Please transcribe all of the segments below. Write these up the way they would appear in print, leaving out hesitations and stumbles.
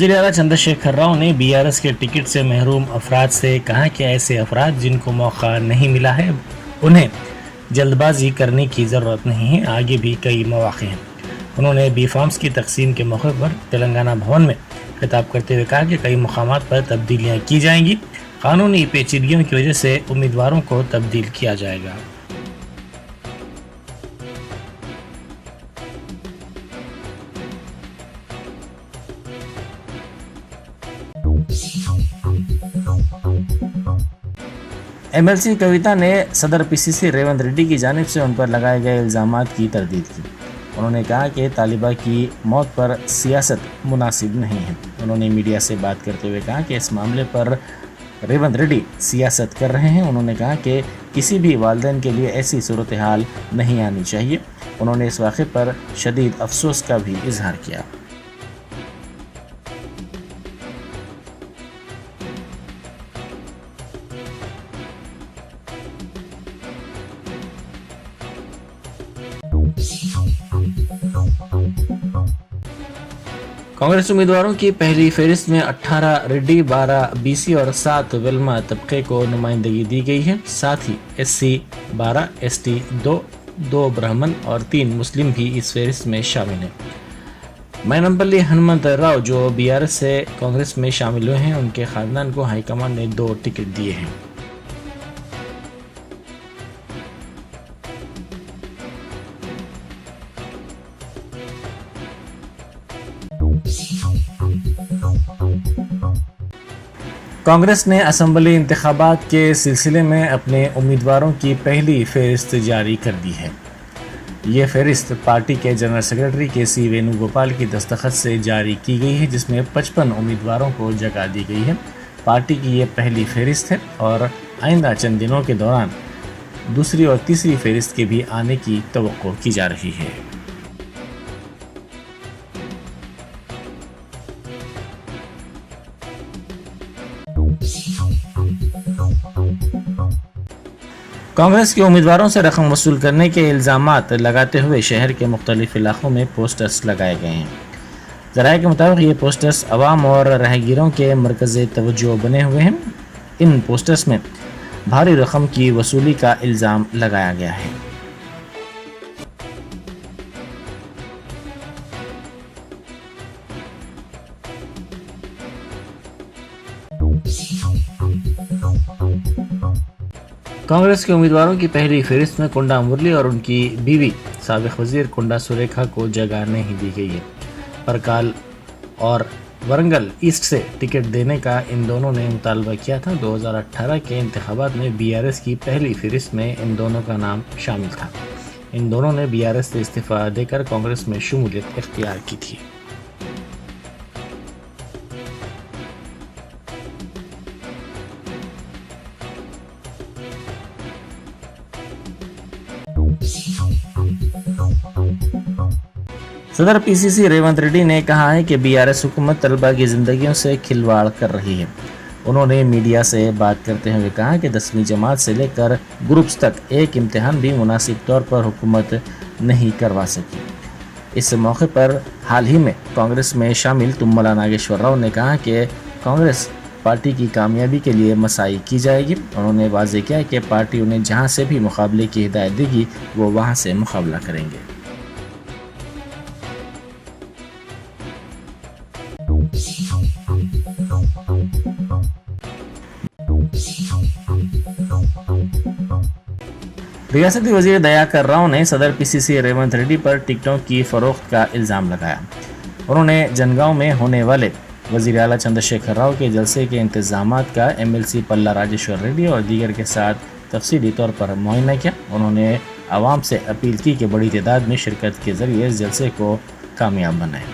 वज़ीर आला चंद्रशेखर राव ने बीआरएस के टिकट से महरूम अफराद से कहा कि ऐसे अफराद जिनको मौका नहीं मिला है उन्हें जल्दबाजी करने की ज़रूरत नहीं है, आगे भी कई मौक़े हैं। उन्होंने बी फार्म्स की तकसीम के मौके पर तेलंगाना भवन में खिताब करते हुए कहा कि कई मकामात पर तब्दीलियाँ की जाएंगी, कानूनी पेचीदगियों की वजह से उम्मीदवारों को तब्दील किया जाएगा। एमएलसी कविता ने सदर पीसीसी रेवंत रेड्डी की जानिब से उन पर लगाए गए इल्ज़ामात की तरदीद की। उन्होंने कहा कि तालिबा की मौत पर सियासत मुनासिब नहीं है। उन्होंने मीडिया से बात करते हुए कहा कि इस मामले पर रेवंत रेड्डी सियासत कर रहे हैं। उन्होंने कहा कि किसी भी वालिदैन के लिए ऐसी सूरत हाल नहीं आनी चाहिए। उन्होंने इस वाक़े पर शदीद अफसोस का भी इजहार किया। कांग्रेस उम्मीदवारों की पहली फहरिस्त में 18 रेड्डी, 12 बीसी और 7 वेलमा तबके को नुमाइंदगी दी गई है। साथ ही एससी 12, एसटी 2 ब्राह्मण और 3 मुस्लिम भी इस फहरिस्त में शामिल हैं। मैनमपल्ली हनुमंत राव जो बीआरएस से कांग्रेस में शामिल हुए हैं, उनके खानदान को हाईकमान ने 2 टिकट दिए हैं। कांग्रेस ने असम्बली इंतखाबात के सिलसिले में अपने उम्मीदवारों की पहली फहरिस्त जारी कर दी है। ये फहरिस्त पार्टी के जनरल सेक्रेटरी के वेणुगोपाल की दस्तखत से जारी की गई है, जिसमें 55 उम्मीदवारों को जगह दी गई है। पार्टी की ये पहली फहरिस्त है और आइंदा चंद दिनों के दौरान दूसरी और तीसरी फहरिस्त के भी आने की तवक्को की जा रही है। कांग्रेस के उम्मीदवारों से रकम वसूल करने के इल्ज़ामात लगाते हुए शहर के मुख्तलिफ इलाकों में पोस्टर्स लगाए गए हैं। ज़राए के मुताबिक ये पोस्टर्स अवाम और राहगीरों के मरकज़ तवज्जो बने हुए हैं। इन पोस्टर्स में भारी रकम की वसूली का इल्ज़ाम लगाया गया है। कांग्रेस के उम्मीदवारों की पहली फहरिस्त में कुंडा मुरली और उनकी बीवी साबिक वजीर कुंडा सुरेखा को जगह नहीं दी गई है। परकाल और वरंगल ईस्ट से टिकट देने का इन दोनों ने मुतालबा किया था। 2018 के इंतखाबात में बीआरएस की पहली फहरिस्त में इन दोनों का नाम शामिल था। इन दोनों ने बीआरएस से इस्तीफा देकर कांग्रेस में शमूलियत इख्तियार की थी। सदर पीसीसी रेवंत रेड्डी ने कहा है कि बीआरएस हुकूमत तलबा की जिंदगियों से खिलवाड़ कर रही है। उन्होंने मीडिया से बात करते हुए कहा कि 10वीं जमात से लेकर ग्रुप्स तक एक इम्तिहान भी मुनासिब तौर पर हुकूमत नहीं करवा सकी। इस मौके पर हाल ही में कांग्रेस में शामिल तुम्मला नागेश्वर राव ने कहा कि कांग्रेस पार्टी की कामयाबी के लिए मसाई की जाएगी। उन्होंने वाज़ेह किया कि पार्टी उन्हें जहां से भी मुकाबले की हिदायत देगी वो वहां से मुकाबला करेंगे। रियासती वजीर दयाकर राव ने सदर पीसीसी रेवंत रेड्डी पर टिकटों की फरोख्त का इल्ज़ाम लगाया। उन्होंने जनगांव में होने वाले वज़ीर आला चंद्रशेखर राव के जलसे के इंतजामात का एमएलसी पल्ला राजेश्वर रेड्डी और दीगर के साथ तफसीली तौर पर मुआयना किया। उन्होंने आवाम से अपील की कि बड़ी तादाद में शिरकत के ज़रिए इस जलसे को कामयाब बनाएं।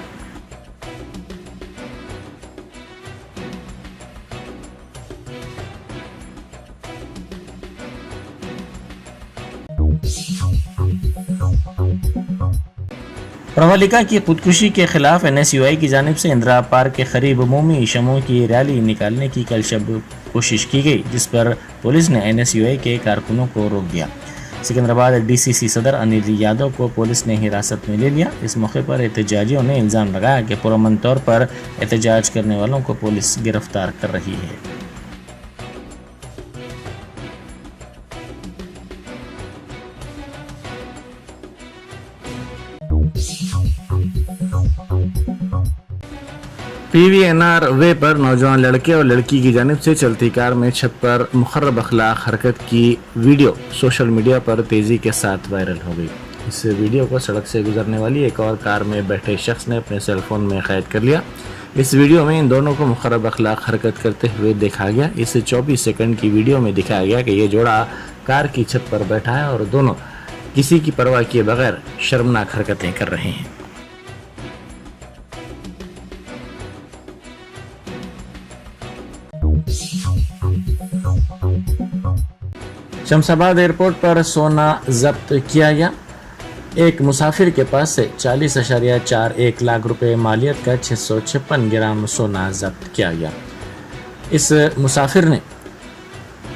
प्रवलिका की खुदकुशी के खिलाफ एनएसयूआई की जानिब से इंदिरा पार्क के करीब अमूमी शमों की रैली निकालने की कल शब कोशिश की गई, जिस पर पुलिस ने एनएसयूआई के कारकुनों को रोक दिया। सिकंदराबाद डीसीसी सदर अनिल यादव को पुलिस ने हिरासत में ले लिया। इस मौके पर एहतजाजियों ने इल्ज़ाम लगाया कि पुरअमन तौर पर एहतजाज करने वालों को पुलिस गिरफ्तार कर रही है। PVNR वे पर नौजवान लड़के और लड़की की जानिब से चलती कार में छत पर मुखर्रब अखलाक हरकत की वीडियो सोशल मीडिया पर तेज़ी के साथ वायरल हो गई। इस वीडियो को सड़क से गुजरने वाली एक और कार में बैठे शख्स ने अपने सेलफोन में कैद कर लिया। इस वीडियो में इन दोनों को मुखर्रब अखलाक हरकत करते हुए देखा गया। इस 24 सेकंड की वीडियो में दिखाया गया कि ये जोड़ा कार की छत पर बैठा है और दोनों किसी की परवाह किए बगैर शर्मनाक हरकतें कर रहे हैं। शमशाबाद एयरपोर्ट पर सोना जब्त किया गया। एक मुसाफिर के पास से 40.41 लाख रुपए मालियत का 656 ग्राम सोना जब्त किया गया। इस मुसाफिर ने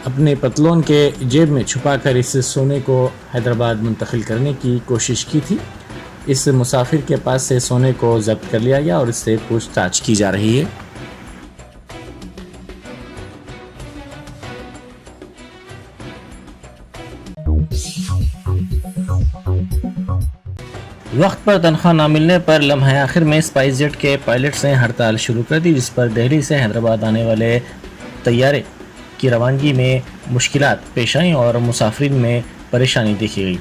अपने पतलून के जेब में छुपाकर इस सोने को हैदराबाद मुंतकिल करने की कोशिश की थी। इस मुसाफिर के पास से सोने को जब्त कर लिया गया और इससे पूछताछ की जा रही है। वक्त पर तनख्वाह न मिलने पर लम्हे आखिर में स्पाइस जेट के पायलट्स ने हड़ताल शुरू कर दी, जिस पर दिल्ली से हैदराबाद आने वाले तैयारे की रवानगी में मुश्किलात पेश आईं और मुसाफिरीन में परेशानी देखी गई।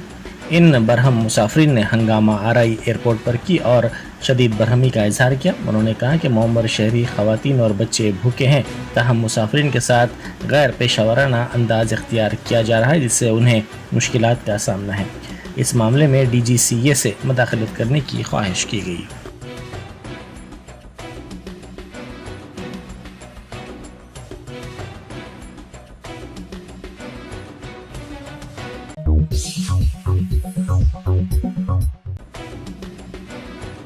इन बरहम मुसाफिरीन ने हंगामा आरआई एयरपोर्ट पर की और शदीद बरहमी का इजहार किया। उन्होंने कहा कि मोमबर शहरी खवातीन और बच्चे भूखे हैं, ताहम मुसाफिरीन के साथ गैर पेशावराना अंदाज इख्तियार किया जा रहा है, जिससे उन्हें मुश्किलात का सामना है। इस मामले में DGCA से मदाखलत करने की ख्वाहिश की गई।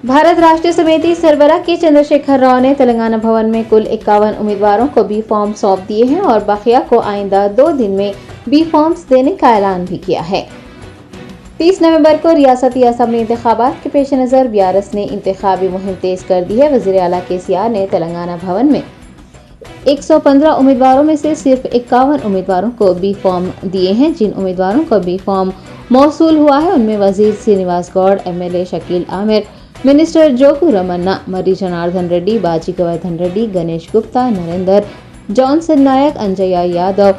भारत राष्ट्रीय समिति सरबराह के चंद्रशेखर राव ने तेलंगाना भवन में कुल 51 उम्मीदवारों को बी फॉर्म सौंप दिए हैं और बाकिया को आइंदा 2 दिन में बी फॉर्म्स देने का ऐलान भी किया है। 30 नवंबर को रियासती असेंबली इंतखाबात के पेश नज़र BRS ने इंतखाबी मुहिम तेज कर दी है। वज़ीर आला KCR ने तेलंगाना भवन में 115 उम्मीदवारों में से सिर्फ 51 उम्मीदवारों को बी फॉर्म दिए हैं। जिन उम्मीदवारों को बी फॉर्म मौसूल हुआ है उनमें वजीर Srinivas Goud, MLA Shakeel Aamir, minister Jogu Ramanna, Marri Janardhan Reddy, Baji Govardhan Reddy, Ganesh Gupta, Narendra, Johnson Naik, Anjaiah Yadav,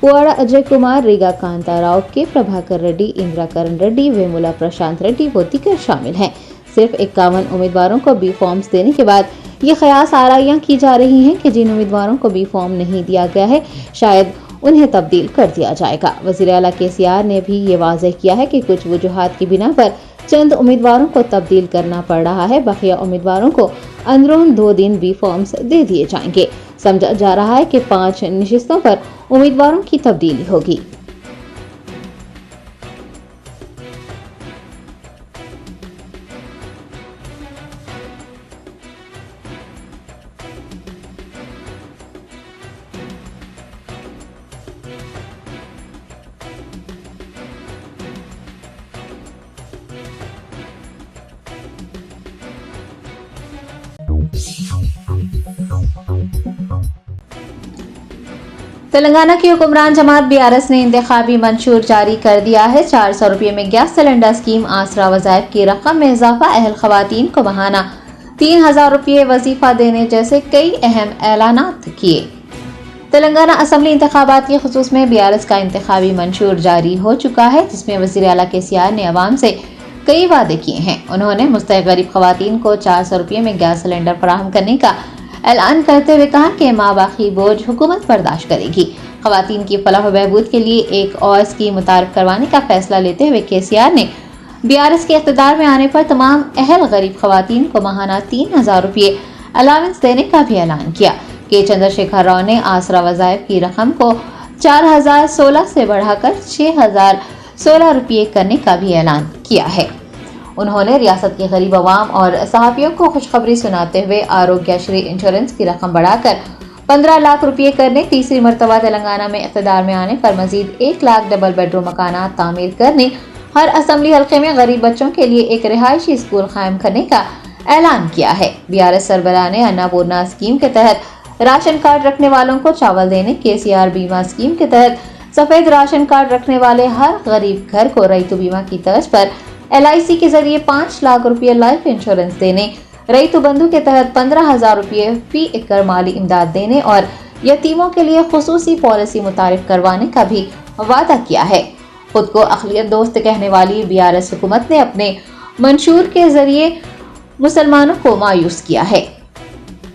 Puvvada Ajay Kumar, Rega Kantha Rao, K Prabhakar Reddy, Indira करण रेड्डी, वेमुला प्रशांत रेड्डी व दीगर शामिल हैं। सिर्फ 51 उम्मीदवारों को बी फॉर्म्स देने के बाद ये ख्यास आराइयां की जा रही हैं कि जिन उम्मीदवारों को बी फॉर्म नहीं दिया गया है शायद उन्हें तब्दील कर दिया जाएगा। वज़ीर आला KCR ने भी ये वाज़ेह किया है कि कुछ वजूहात की बिना पर चंद उम्मीदवारों को तब्दील करना पड़ रहा है। बकिया उम्मीदवारों को अंदरून 2 दिन बी फॉर्म्स दे दिए जाएंगे। समझा जा रहा है कि 5 नशिस्तों पर उम्मीदवारों की तब्दीली होगी। तेलंगाना की हुक्मरान जमात BRS ने इंतखाबी मंशूर जारी कर दिया है। 400 रुपये में गैस सिलेंडर स्कीम, आसरा वज़ाइफ की रकम में इजाफा, अहल खवातीन को माहाना 3000 रुपये वजीफा देने जैसे कई अहम ऐलानात किए। तेलंगाना असम्बली इंतखाबात के खुसूस में BRS का इंतखाबी मंशूर जारी हो चुका है, जिसमें वज़ीर आला KCR ने अवाम से कई वादे किए हैं। उन्होंने मुस्तहिक़ गरीब खवातीन को 400 रुपये में गैस सिलेंडर फराहम करने का ऐलान करते हुए कहा कि माबाकी बोझ हुकूमत बर्दाश्त करेगी। खवातीन की फलाह व बहबूद के लिए एक और स्कीम मुतारिफ करवाने का फैसला लेते हुए KCR ने BRS के इख्तिदार में आने पर तमाम अहल गरीब खवातीन को माहाना 3000 रुपये अलावेंस देने का भी ऐलान किया। के चंद्रशेखर राव ने आसरा वज़ाइफ की रकम को 4016 से बढ़ाकर 6016 रुपये करने का भी ऐलान किया है। उन्होंने रियासत के गरीब अवाम और सहाफ़ियों को खुशखबरी सुनाते हुए आरोग्यश्री इंश्योरेंस की रकम बढ़ाकर 15 लाख रुपये करने, तीसरी मरतबा तेलंगाना में इक़्तिदार में आने पर मजीद 1 लाख डबल बेडरूम मकानात तामीर करने, हर असम्बली हल्के में गरीब बच्चों के लिए एक रिहायशी स्कूल कायम करने का ऐलान किया है। बीआरएस सरबराह ने अन्नपूर्णा स्कीम के तहत राशन कार्ड रखने वालों को चावल देने, केसीआर बीमा स्कीम के तहत सफेद राशन कार्ड रखने वाले हर गरीब घर को रईतु बीमा की तर्ज पर LIC के जरिए 5 लाख रुपये लाइफ इंश्योरेंस देने, रईतु बंधु के तहत 15,000 रुपये फी एकड़ माली इमदाद देने और यतीमों के लिए खुसूसी पॉलिसी मुतारिफ करवाने का भी वादा किया है। खुद को अक़लियत दोस्त कहने वाली बीआरएस हुकूमत ने अपने मंशूर के जरिए मुसलमानों को मायूस किया है।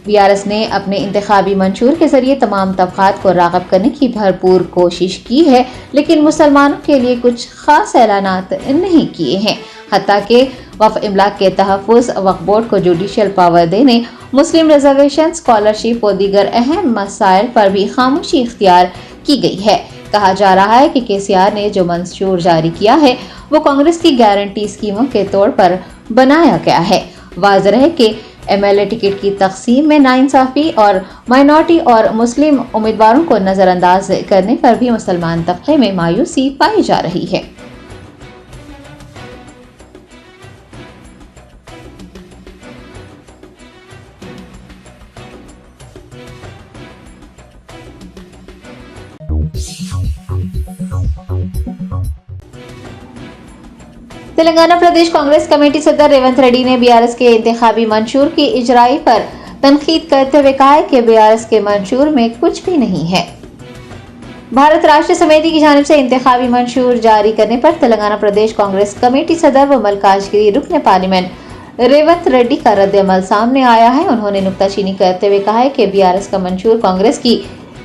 बीआरएस ने अपने इंतखाबी मंशूर के जरिए तमाम तबकात को राग़िब करने की भरपूर कोशिश की है, लेकिन मुसलमानों के लिए कुछ खास ऐलानात नहीं किए हैं। हत्ता के वक्फ इमलाक के तहफ़्फ़ुज़, वक्फ बोर्ड को जुडिशल पावर देने, मुस्लिम रिजर्वेशन, स्कॉलरशिप और दीगर अहम मसाइल पर भी खामोशी इख्तियार की गई है। कहा जा रहा है कि केसीआर ने जो मंशूर जारी किया है वो कांग्रेस की गारंटी स्कीमों के तौर पर बनाया गया है। वाज़ेह है कि MLA टिकट की तकसीम में नाइंसाफी और माइनॉरिटी और मुस्लिम उम्मीदवारों को नजरअंदाज करने पर भी मुसलमान तबके में मायूसी पाई जा रही है। तेलंगाना प्रदेश कांग्रेस कमेटी सदर रेवंत रेड्डी ने बीआरएस के इंतखाबी मंशूर की इजराई पर तनकीद करते हुए कहा है कि बीआरएस के मंशूर में कुछ भी नहीं है। भारत राष्ट्र समिति की जानिब से इंतखाबी मंशूर जारी करने पर तेलंगाना प्रदेश कांग्रेस कमेटी सदर व मलकाजगिरी रुकन पार्लियामेंट रेवंत रेड्डी का रद्द-ए-अमल सामने आया है। उन्होंने नुक्ताचीनी करते हुए कहा है कि बीआरएस का मंशूर कांग्रेस की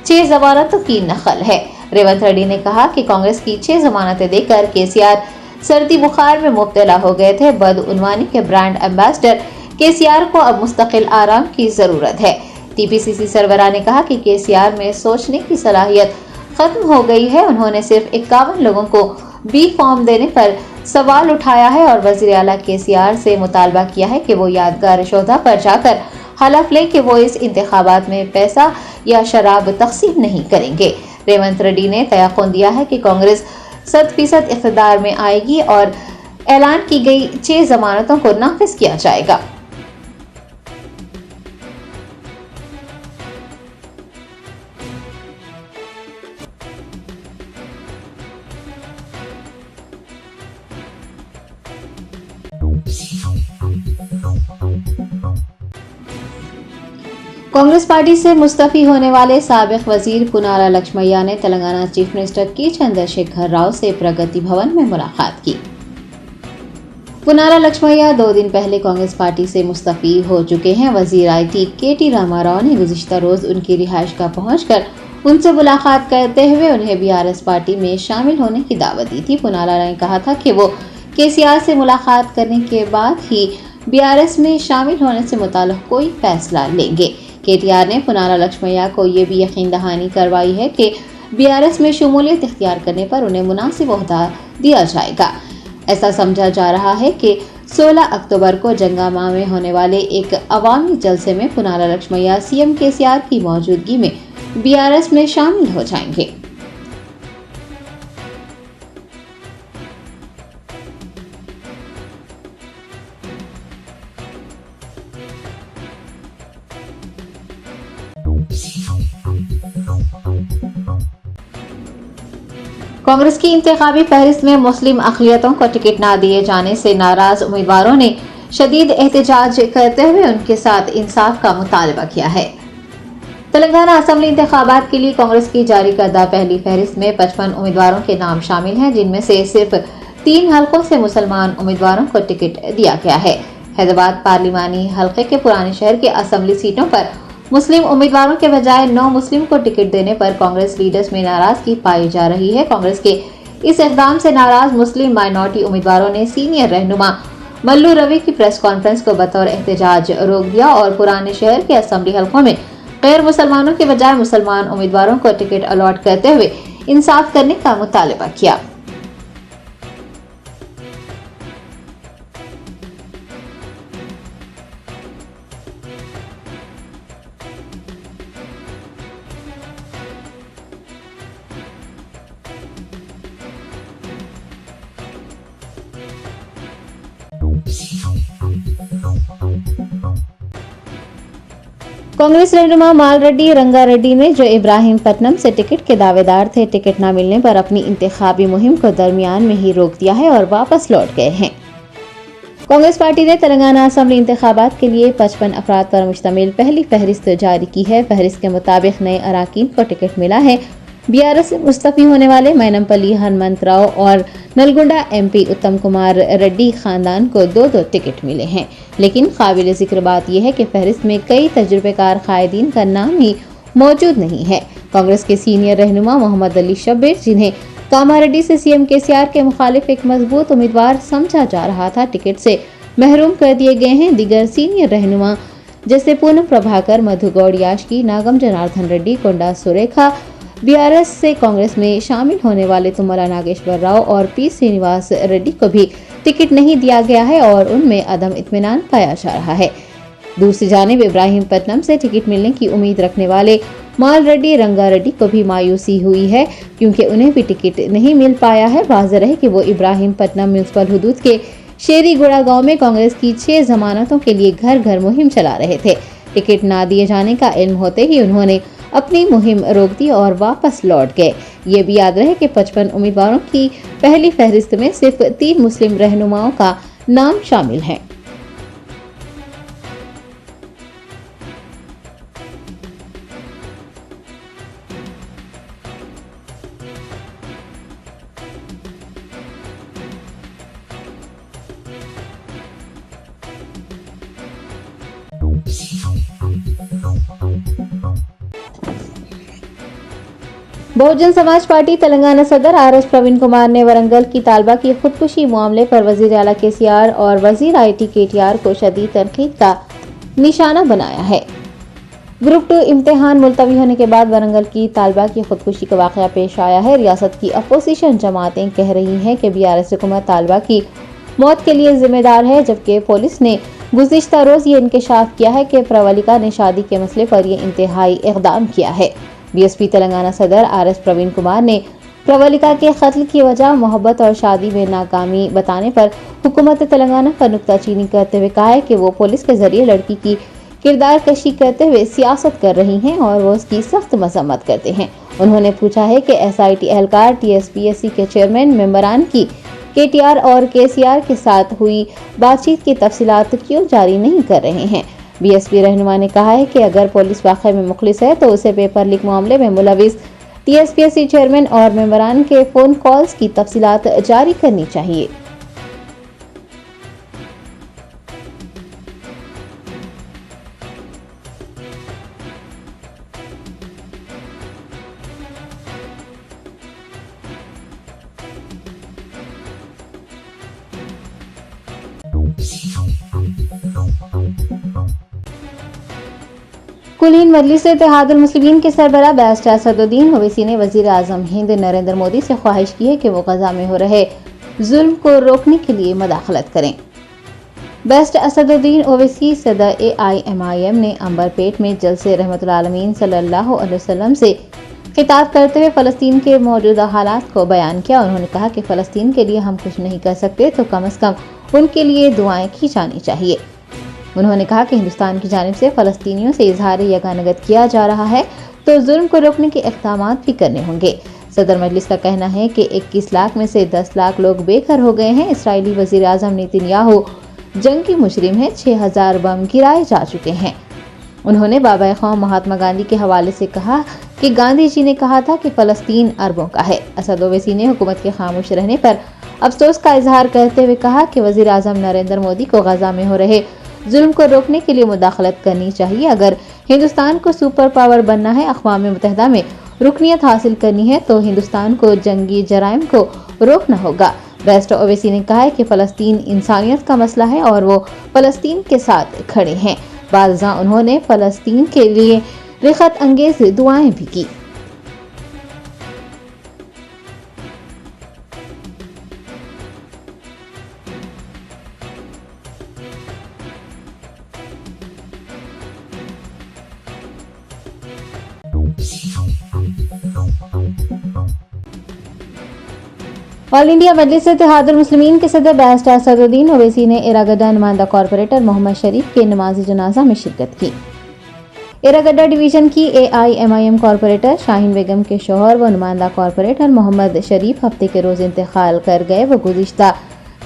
6 जमानतों की नकल है। रेवंत रेड्डी ने कहा कि कांग्रेस की 6 जमानतें देकर केसीआर सर्दी बुखार में मुब्तला हो गए थे। बदउनवानी के ब्रांड एम्बेसडर केसीआर को अब मुस्तकिल आराम की जरूरत है। टीपीसीसी सरबराह ने कहा कि केसीआर में सोचने की सलाहियत खत्म हो गई है। उन्होंने सिर्फ 51 लोगों को बी फॉर्म देने पर सवाल उठाया है और वजीर आला केसीआर से मुतालबा किया है कि वो यादगार शोधा पर जाकर हलफ ले कि वो इस इंतखाबात में पैसा या शराब तकसीम नहीं करेंगे। रेवंत रेड्डी ने तयक़ुन दिया है कि कांग्रेस 100% इक़्तिदार में आएगी और ऐलान की गई 6 जमानतों को नाफिज किया जाएगा। कांग्रेस पार्टी से मुस्तफी होने वाले साबिक वजीर पुनारा लक्ष्मैया ने तेलंगाना चीफ मिनिस्टर के चंद्रशेखर राव से प्रगति भवन में मुलाकात की। पुनारा लक्ष्मैया 2 दिन पहले कांग्रेस पार्टी से मुस्तफी हो चुके हैं। वजीर IT KT रामाराव ने गुज़िश्ता रोज उनकी रिहाइश का पहुंचकर उनसे मुलाकात करते हुए उन्हें बीआरएस पार्टी में शामिल होने की दावत दी थी। पुनारा ने कहा था कि वो केसीआर से मुलाकात करने के बाद ही बीआरएस में शामिल होने से मुताल्लिक़ कोई फैसला लेंगे। KTR ने पुनारा लक्ष्मैया को ये भी यकीन दहानी करवाई है कि बीआरएस में शमूलियत इख्तियार करने पर उन्हें मुनासिब ओहदा दिया जाएगा। ऐसा समझा जा रहा है कि 16 अक्टूबर को जंगामा में होने वाले एक अवामी जलसे में पुनारा लक्ष्मैया CM KCR की मौजूदगी में बीआरएस में शामिल हो जाएंगे। कांग्रेस की इंतखाबी फहरिस्त में मुस्लिम अक़लियतों को टिकट न दिए जाने से नाराज उम्मीदवारों ने शदीद एहतजाज करते हुए उनके साथ इंसाफ का मुतालबा किया है। तेलंगाना असम्बली इंतखाबात के लिए कांग्रेस की जारी करदा पहली फहरिस्त में 55 उम्मीदवारों के नाम शामिल हैं, जिनमें से सिर्फ 3 हलकों से मुसलमान उम्मीदवारों को टिकट दिया गया है। हैदराबाद पार्लिमानी हल्के के पुराने शहर के असम्बली सीटों पर मुस्लिम उम्मीदवारों के बजाय 9 मुस्लिम को टिकट देने पर कांग्रेस लीडर्स में नाराजगी पाई जा रही है। कांग्रेस के इस इक़दाम से नाराज मुस्लिम माइनॉरिटी उम्मीदवारों ने सीनियर रहनुमा मल्लू रवि की प्रेस कॉन्फ्रेंस को बतौर एहतजाज रोक दिया और पुराने शहर के असम्बली हलकों में गैर मुसलमानों के बजाय मुसलमान उम्मीदवारों को टिकट अलॉट करते हुए इंसाफ करने का मुतालबा किया। कांग्रेस रहनुमा माल रेड्डी रंगारेड्डी ने जो इब्राहिम पटनम से टिकट के दावेदार थे, टिकट न मिलने पर अपनी इंतखाबी मुहिम को दरमियान में ही रोक दिया है और वापस लौट गए हैं। कांग्रेस पार्टी ने तेलंगाना असेंबली इंतखाबात के लिए 55 अफराद पर मुश्तमिल पहली फहरिस्त जारी की है। फहरिस्त के मुताबिक नए अराकीन को टिकट मिला है। बीआरएस से मुस्तफी होने वाले मैनमपल्ली हनुमंतराव और नलगुंडा एमपी उत्तम कुमार रेड्डी खानदान को 2-2 टिकट मिले हैं। लेकिन काबिल जिक्र बात यह है कि फहरिस्त में कई तजुर्बेकार कायदीन का नाम ही मौजूद नहीं है। कांग्रेस के सीनियर रहनुमा मोहम्मद अली शब्बीर, जिन्हें कामारेड्डी से सीएम केसीआर के मुखालिफ एक मजबूत उम्मीदवार समझा जा रहा था, टिकट से महरूम कर दिए गए हैं। दीगर सीनियर रहनुमा जैसे पूनम प्रभाकर, मधु गौड़ याशकी, नागम जनार्दन रेड्डी, कोंडा सुरेखा, बीआरएस से कांग्रेस में शामिल होने वाले तुम्मला नागेश्वर राव और पी श्रीनिवास रेड्डी को भी टिकट नहीं दिया गया है और उनमें अदम इत्मीनान पाया जा रहा है। दूसरी जानिब इब्राहिम पटनम से टिकट मिलने की उम्मीद रखने वाले माल रेड्डी रंगारेड्डी को भी मायूसी हुई है, क्योंकि उन्हें भी टिकट नहीं मिल पाया है। वाज़ेह है कि वो इब्राहिम पटनम म्यूनसिपल हुदूद के शेरीगुड़ा गांव में कांग्रेस की 6 जमानतों के लिए घर घर मुहिम चला रहे थे। टिकट ना दिए जाने का इल्म होते ही उन्होंने अपनी मुहिम रोक दी और वापस लौट गए। ये भी याद रहे कि 55 उम्मीदवारों की पहली फहरिस्त में सिर्फ 3 मुस्लिम रहनुमाओं का नाम शामिल है। बहुजन समाज पार्टी तेलंगाना सदर आरएस प्रवीण कुमार ने वरंगल की तालबा की खुदकुशी मामले पर वजीर आला केसीआर और वजीर आईटी केटीआर को शदीद तनकीद का निशाना बनाया है। ग्रुप 2 इम्तिहान मुलतवी होने के बाद वरंगल की तालबा की खुदकुशी का वाकया पेश आया है। रियासत की अपोजिशन जमातें कह रही हैं कि बीआरएस हुकूमत तालबा की मौत के लिए जिम्मेदार है, जबकि पुलिस ने गुज़िश्ता रोज ये इंकशाफ किया है कि प्रवलिका ने शादी के मसले पर यह इंतहाई इक़दाम किया है। बीएसपी तेलंगाना सदर आरएस प्रवीण कुमार ने प्रवलिका के कत्ल की वजह मोहब्बत और शादी में नाकामी बताने पर हुकूमत तेलंगाना पर नुक्ताचीनी करते हुए कहा है कि वो पुलिस के जरिए लड़की की किरदार कशी करते हुए सियासत कर रही हैं और वो उसकी सख्त मजम्मत करते हैं। उन्होंने पूछा है कि एसआईटी एहलकार टीएसपीएससी के चेयरमैन मेंबरान की केटीआर और केसीआर के साथ हुई बातचीत की तफसीलात क्यों जारी नहीं कर रहे हैं। बीएसपी रहनुमा ने कहा है कि अगर पुलिस वाक़े में मुखलिस है तो उसे पेपर लीक मामले में मुलविस टीएसपीएससी चेयरमैन और मेंबरान के फोन कॉल्स की तफसीलात जारी करनी चाहिए। कुलीन मजलिस इत्तेहादुल मुस्लिमीन के सरबराह बैरिस्टर असदुद्दीन ओवैसी ने वजीर आज़म हिंद नरेंद्र मोदी से ख्वाहिश की है कि वो गजा में हो रहे जुल्म को रोकने के लिए मदाखलत करें। बैरिस्टर असदुद्दीन ओवैसी सदर AIMIM ने अंबरपेट में जलसे रहमतुल आलमीन सल्लल्लाहु अलैहि वसल्लम से खिताब करते हुए फ़लस्तीन के मौजूदा हालात को बयान किया। उन्होंने कहा कि फ़लस्तीन के लिए हम कुछ नहीं कर सकते तो कम से कम उनके लिए दुआएं की जानी चाहिए। उन्होंने कहा कि हिंदुस्तान की जानिब से फ़लस्तीनियों से इजहार यगानगत किया जा रहा है तो जुल्म को रोकने के इक़दाम भी करने होंगे। सदर मजलिस का कहना है कि 21 लाख में से 10 लाख लोग बेघर हो गए हैं। इसराइली वज़ीर आज़म नेतन्याहू जंग की मुजरिम है। 6000 बम गिराए जा चुके हैं। उन्होंने बाबा क़ौम महात्मा गांधी के हवाले से कहा कि गांधी जी ने कहा था कि फ़लस्तीन अरबों का है। असद ओवैसी ने हुकूमत के खामोश रहने पर अफसोस का इजहार करते हुए कहा कि वज़ीर आज़म नरेंद्र मोदी को गजा में हो रहे जुल्म को रोकने के लिए मुदाखलत करनी चाहिए। अगर हिंदुस्तान को सुपर पावर बनना है, अक़वाम मुत्तहिदा में रुकनियत हासिल करनी है तो हिंदुस्तान को जंगी जराइम को रोकना होगा। बैरिस्टर ओवैसी ने कहा है कि फ़लस्तीन इंसानियत का मसला है और वो फ़लस्तीन के साथ खड़े हैं। बाज़ उन्होंने फ़लस्तीन के लिए रिखत अंगेज दुआएं भी की। ऑल इंडिया मजलिस इत्तेहादुल मुस्लिमीन के सदर बैरिस्टर असदुद्दीन ओवैसी ने इरागड्डा नुमाइंदा कॉरपोरेटर मोहम्मद शरीफ के नमाज जनाजा में शिरकत की। एरागड्डा डिवीजन की AIMIM कॉरपोरेटर शाहीन बेगम के शोहर व नुमाइंदा कॉरपोरेटर मोहम्मद शरीफ हफ्ते के रोज इंतकाल कर गए। वो गुज़िश्ता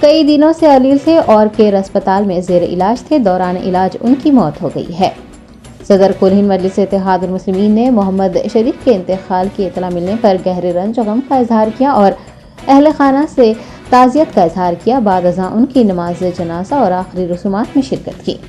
कई दिनों से अलील थे और केयर अस्पताल में जेर इलाज थे। दौरान इलाज उनकी मौत हो गई है। सदर कुल हिंद मजलिस इत्तेहादुल मुस्लिमीन ने मोहम्मद शरीफ के इंतकाल की इतला मिलने पर गहरे रंज और गम का इजहार किया और अहले खाना से ताज़ियत का इजहार किया। बाद अज़ां उनकी नमाज जनाजा और आखिरी रसूमात में शिरकत की।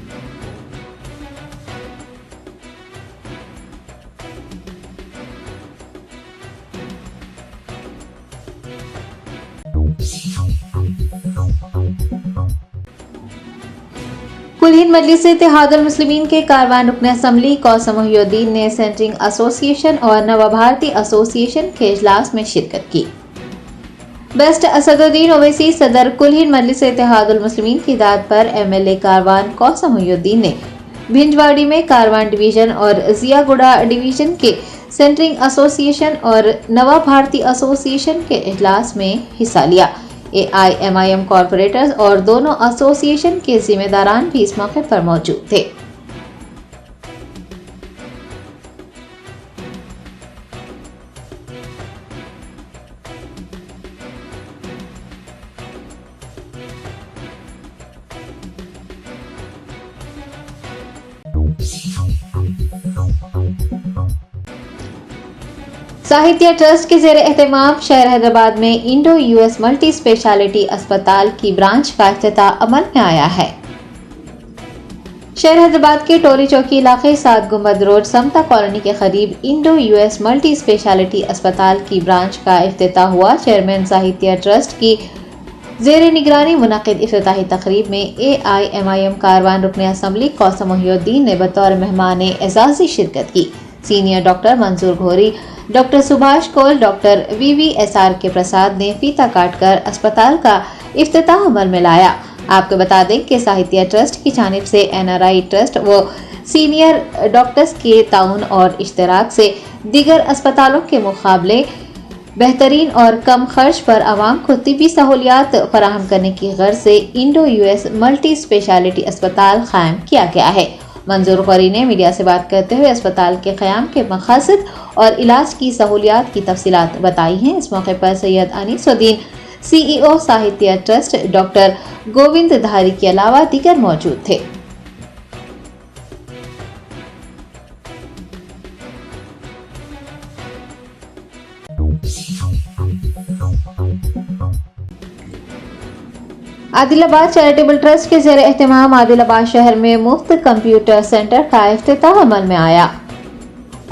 कुल हिंद मजलिस इत्तेहादुल मुस्लिमीन के कारवान रुकन असम्बली कौसम मोहिउद्दीन ने सेंटरिंग एसोसिएशन और नवा भारती एसोसिएशन के इजलास में शिरकत की। बेस्ट असदुद्दीन ओवैसी सदर कुल हिंद मजलिस इत्तेहादुल मुस्लिमीन की दाद पर MLA कारवान कौसम मोहिउद्दीन ने भिंजवाड़ी में कारवान डिवीजन और जियागुड़ा डिवीजन के सेंटरिंग एसोसिएशन और नवा भारती एसोसिएशन के इजलास में हिस्सा लिया। AIMIM कॉरपोरेटर्स और दोनों एसोसिएशन के जिम्मेदारान भी इस मौके पर मौजूद थे। साहित्य ट्रस्ट के ज़ेरे एहतमाम शहर हैदराबाद में इंडो US मल्टी स्पेशलिटी अस्पताल की ब्रांच का इफ्तिताह अमल में आया है। शहर हैदराबाद के टोली चौकी इलाके 7 गुंबद रोड समता कॉलोनी के करीब इंडो US मल्टी स्पेशलिटी अस्पताल की ब्रांच का इफ्तिताह हुआ। चेयरमैन साहित्य ट्रस्ट की ज़ेरे निगरानी मुनक़िद इफ्तिताही तकरीब में AIMIM कारवान रुकन असम्बली कौसम मोहिउद्दीन ने बतौर मेहमान एजाज़ी शिरकत की। सीनियर डॉक्टर मंजूर घोरी, डॉक्टर सुभाष कोल, डॉक्टर VVSR के प्रसाद ने फीता काटकर अस्पताल का इफ्तिताह अमल में लाया। आपको बता दें कि साहित्य ट्रस्ट की जानिब से NRI ट्रस्ट व सीनियर डॉक्टर्स के ताउन और इश्तराक से दीगर अस्पतालों के मुकाबले बेहतरीन और कम खर्च पर आवाम को तिब्बी सहूलियात फराहम करने की गर्ज से इंडो US मल्टी स्पेशलिटी अस्पताल कायम किया गया है। मंजूर गौरी ने मीडिया से बात करते हुए अस्पताल के क़याम के मक़ासद और इलाज की सहूलियात की तफसीलात बताई हैं। इस मौके पर सैयद अनीसुद्दीन CEO साहित्य ट्रस्ट, डॉक्टर गोविंद धारी के अलावा दीगर मौजूद थे। आदिलाबाद चैरिटेबल ट्रस्ट के ज़ेरे एहतमाम आदिलाबाद शहर में मुफ्त कंप्यूटर सेंटर का इफ्तिताह अमल में आया।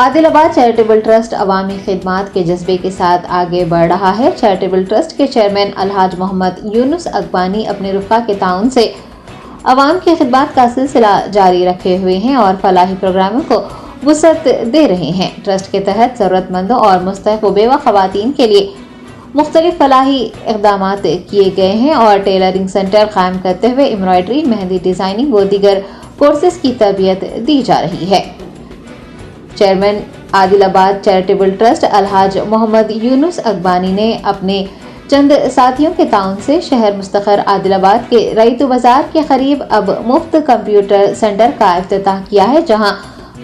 आदिलाबाद चैरिटेबल ट्रस्ट अवामी खिदमात के जज्बे के साथ आगे बढ़ रहा है। चैरिटेबल ट्रस्ट के चेयरमैन अलहाज मोहम्मद यूनुस अकबानी अपने रुफ़ा के ताउन से अवाम की खिदमत का सिलसिला जारी रखे हुए हैं और फलाही प्रोग्रामों को वुसअत दे रहे हैं। ट्रस्ट के तहत ज़रूरतमंदों और मुस्तहिक़ बेवा ख़वातीन के लिए मुख्तलिफ फलाही इक़दामात किए गए हैं और टेलरिंग सेंटर कायम करते हुए एम्ब्रॉयडरी, मेहंदी डिज़ाइनिंग व दीगर कोर्सेज की तरबियत दी जा रही है। Chairman Adilabad charitable trust Alhaj Mohammad Yunus Akbani ने अपने चंद साथियों के ताउन से शहर मुस्तक़र आदिलाबाद के रईतु बाजार के करीब अब मुफ्त कंप्यूटर सेंटर का इफ्तिताह किया है, जहां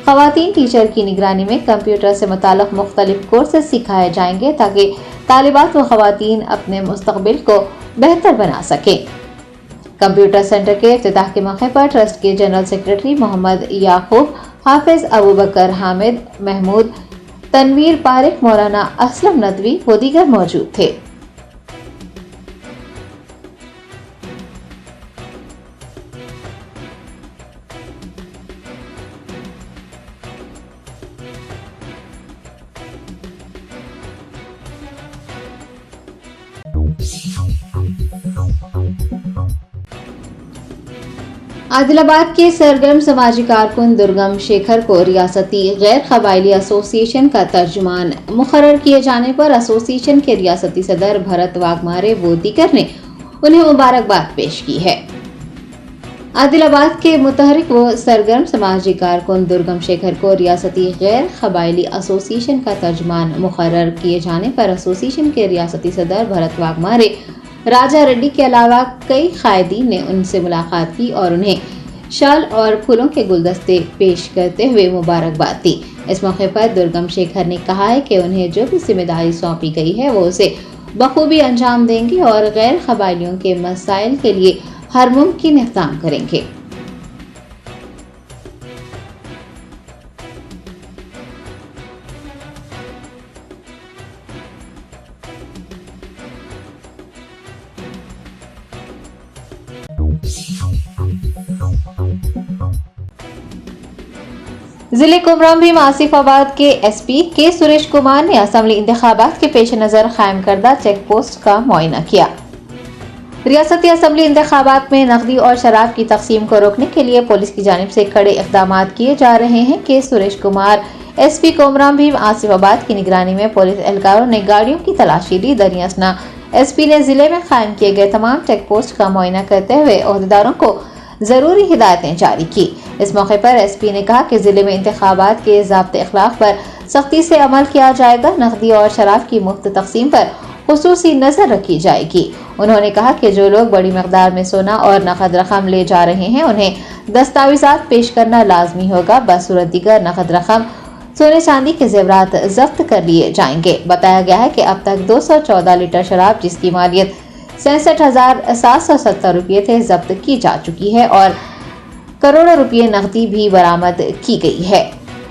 ख़वातीन टीचर की निगरानी में कंप्यूटर से मुताल्लिक़ मुख्तलिफ कोर्सेज सिखाए जाएंगे ताकि तालिबात व ख़वातीन अपने मुस्तक़बिल को बेहतर बना सकें। कंप्यूटर सेंटर के इफ्तिताह के मौके पर ट्रस्ट के जनरल सेक्रेटरी मोहम्मद याकूब, हाफिज अबू बकर हामिद, महमूद तनवीर पारिक, मौलाना असलम नदवी व दीगर मौजूद थे। आदिलाबाद के सरगर्म समाजी कारकुन दुर्गम शेखर को रियासती गैर कबायली एसोसिएशन का तर्जुमान मुकर्रर किए जाने पर एसोसिएशन के रियासती सदर भरत वाघमारे व दीगर ने उन्हें मुबारकबाद पेश की है। आदिलाबाद के मुतहरिक व सरगर्म समाजी कारकुन दुर्गम शेखर को रियासती गैर कबायली एसोसिएशन का तर्जुमान मुकर्रर किए जाने पर एसोसिएशन के रियासती सदर भरत वाघमारे, राजा रेड्डी के अलावा कई कायदीन ने उनसे मुलाकात की और उन्हें शाल और फूलों के गुलदस्ते पेश करते हुए मुबारकबाद दी। इस मौके पर दुर्गम शेखर ने कहा है कि उन्हें जो भी जिम्मेदारी सौंपी गई है वो उसे बखूबी अंजाम देंगे और गैर कबायलियों के मसाइल के लिए हर मुमकिन इक़दाम करेंगे। जिले कुमराम भीम आसिफाबाद के एसपी के सुरेश कुमार ने असम्बली इंतखाबात के पेश नजर कायम करदा चेक पोस्ट का मुआयना किया। रियासती असम्बली इंतखाबात में नकदी और शराब की तकसीम को रोकने के लिए पुलिस की जानिब से कड़े इक़दाम किए जा रहे हैं। के सुरेश कुमार एसपी कुमराम भीम आसिफाबाद की निगरानी में पुलिस एहलकारों ने गाड़ियों की तलाशी ली। दरियासना एसपी ने जिले में कायम किए गए तमाम चेक पोस्ट का मुआयना करते हुए ओहदेदारों को जरूरी हिदायतें जारी की। इस मौके पर एसपी ने कहा कि जिले में इंतखाबात के ज़ाब्ते अखलाक पर सख्ती से अमल किया जाएगा। नकदी और शराब की मुफ्त तकसीम पर खुसूसी नजर रखी जाएगी। उन्होंने कहा कि जो लोग बड़ी मकदार में सोना और नकद रकम ले जा रहे हैं उन्हें दस्तावेजात पेश करना लाजमी होगा। बसूरत दीगर नकद रकम सोने चांदी के जेवरात जब्त कर लिए जाएंगे। बताया गया है कि अब तक 214 लीटर शराब जिसकी मालियत 67,770 रुपये थे जब्त की जा चुकी है और करोड़ों रुपये नकदी भी बरामद की गई है।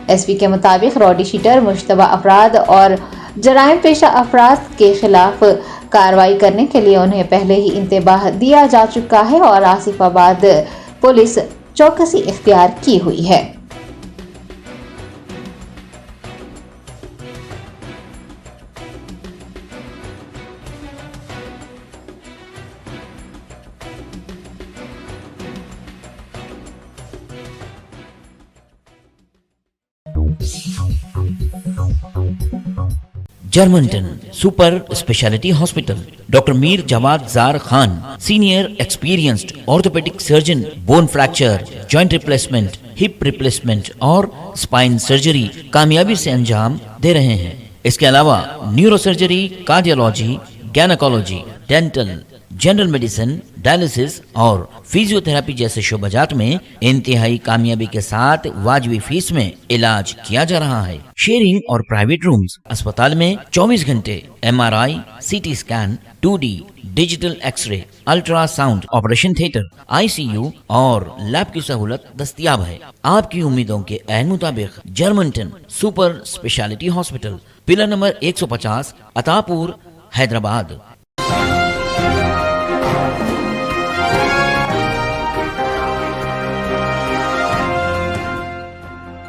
एसपी के मुताबिक रॉडी शीटर मुश्तबा अफराद और जराइम पेशा अफराद के खिलाफ कार्रवाई करने के लिए उन्हें पहले ही इंतबाह दिया जा चुका है और आसिफाबाद पुलिस चौकसी इख्तियार की हुई है। Germantown super speciality hospital, doctor Mir Jawad Jar Khan, senior experienced orthopaedic surgeon, bone fracture, joint replacement, hip replacement और स्पाइन सर्जरी कामयाबी से अंजाम दे रहे हैं। इसके अलावा neuro surgery, cardiology, gynaecology, dental, general medicine, dialysis और फिजियोथेरेपी जैसे शोबाजात में इंतहाई कामयाबी के साथ वाजबी फीस में इलाज किया जा रहा है। शेयरिंग और प्राइवेट रूम्स, अस्पताल में 24 घंटे MRI, CT scan, 2D digital x-ray, ultrasound, operation theatre, ICU और लैब की सहूलत दस्तयाब है। आपकी उम्मीदों के ऐन मुताबिक Germanten super speciality hospital, pillar number 150, Attapur, Hyderabad.